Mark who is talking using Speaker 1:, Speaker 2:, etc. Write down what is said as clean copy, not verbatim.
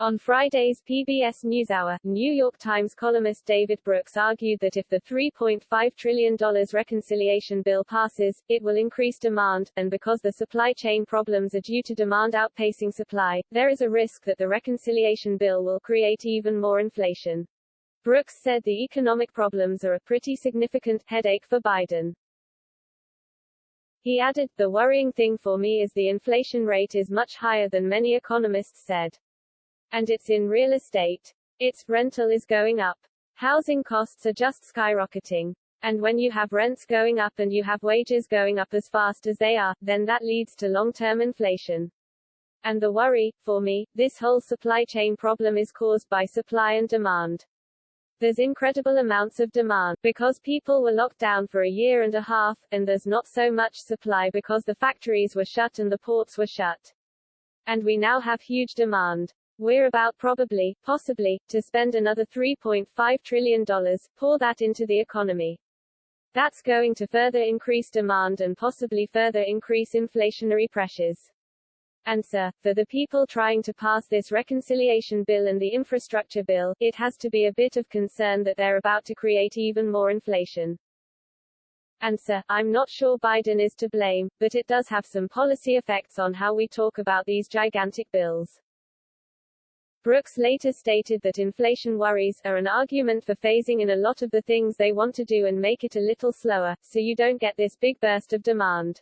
Speaker 1: On Friday's PBS NewsHour, New York Times columnist David Brooks argued that if the $3.5 trillion reconciliation bill passes, it will increase demand, and because the supply chain problems are due to demand outpacing supply, there is a risk that the reconciliation bill will create even more inflation. Brooks said the economic problems are a pretty significant headache for Biden. He added, "The worrying thing for me is the inflation rate is much higher than many economists said. And it's in real estate. Its rental is going up. Housing costs are just skyrocketing. And when you have rents going up and you have wages going up as fast as they are, then that leads to long-term inflation. And the worry, for me, this whole supply chain problem is caused by supply and demand. There's incredible amounts of demand, because people were locked down for a year and a half, and there's not so much supply because the factories were shut and the ports were shut. And we now have huge demand. We're about possibly, to spend another $3.5 trillion, pour that into the economy. That's going to further increase demand and possibly further increase inflationary pressures. And sir, for the people trying to pass this reconciliation bill and the infrastructure bill, it has to be a bit of concern that they're about to create even more inflation. And sir, I'm not sure Biden is to blame, but it does have some policy effects on how we talk about these gigantic bills." Brooks later stated that inflation worries are an argument for phasing in a lot of the things they want to do and make it a little slower, so you don't get this big burst of demand.